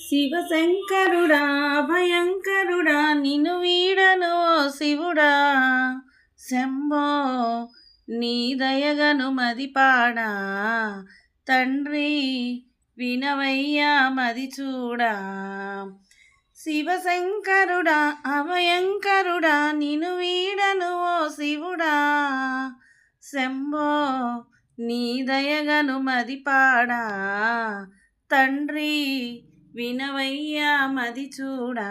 శివశంకరుడా భయంకరుడా నిన్ను వీడను ఓ శివుడా శంభో నీ దయగను మదిపాడా తండ్రి వినవయ్యా మది చూడా శివశంకరుడా అభయంకరుడా నిన్ను వీడను ఓ శివుడా శంభో నీ దయగను మదిపాడా తండ్రి వినవయ్యా మది చూడా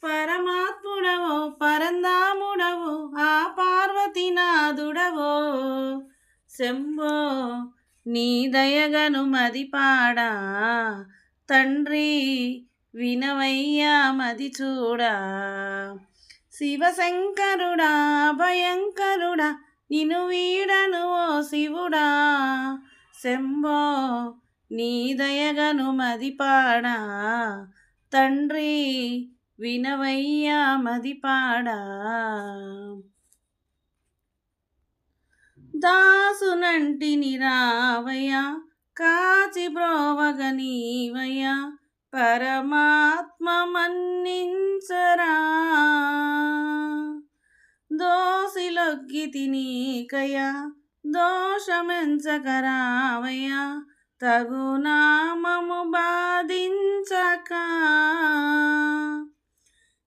పరమాత్ముడవో పరంధాముడవో ఆ పార్వతీనాథుడవో శంభో నీ దయగను మదిపాడా తండ్రి వినవయ్యా మది చూడా శివశంకరుడా భయంకరుడా నిన్ను వీడను ఓ శివుడా శంభో నీ దయగను మదిపాడా తండ్రి వినవయ్యా మదిపాడా దాసునంటిని రావయ్యా కాచి బ్రోవగనీవయ్యా పరమాత్మ మన్నించరా దోసిలొగ్గి తినీకయ్యా దోషమెంచకరావయ్యా తగు నామము బాధించక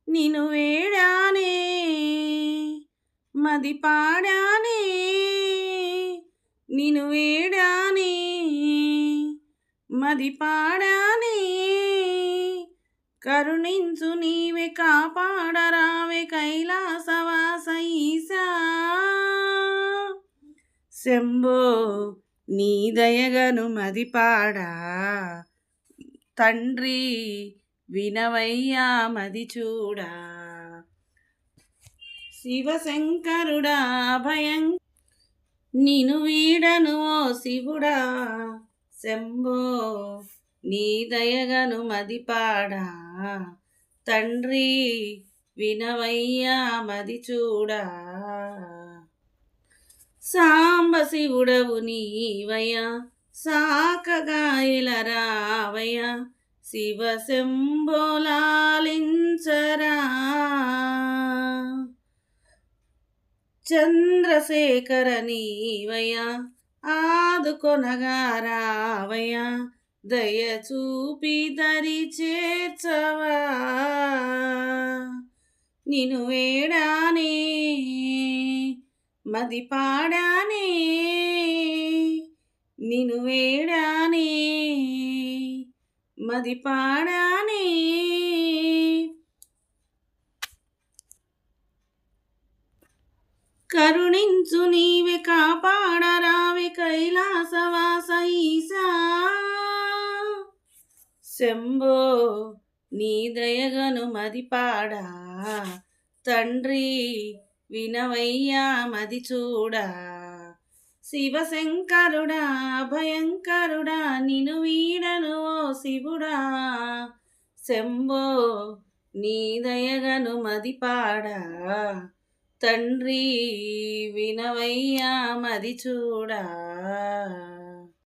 నిన్ను వేడానే మది పాడానే నిన్ను వేడానే మది పాడానే కరుణించు నీవే కాపాడరావే కైలాసవాస ఈశా శంభో నీ దయగను మదిపాడా తండ్రి వినవయ్యా మది చూడా శివశంకరుడా భయం నిన్ను వీడను ఓ శివుడా శంభో నీ దయగను మదిపాడా తండ్రి వినవయ్యా మది చూడా సాంబ శివుడవు నీవయ్యా సాకగాయల రావయ్యా శివ శంభోలాలించరా చంద్రశేఖర నీవయ్యా ఆదుకొనగా రావయ్యా దయ చూపి దరి చేర్చవా నిన్ను వేడానే మది పాడానే నిన్ను వేడానే మది పాడానే కరుణించు నీవే కాపాడరావే కైలాసవాస ఈశా శంభో నీ దయగను మదిపాడా తండ్రి వినవయ్యా మది చూడా శివశంకరుడా భయంకరుడా నిన్ను వీడను ఓ శివుడా శంభో నీ దయగను మదిపాడా తండ్రి వినవయ్యా మది చూడా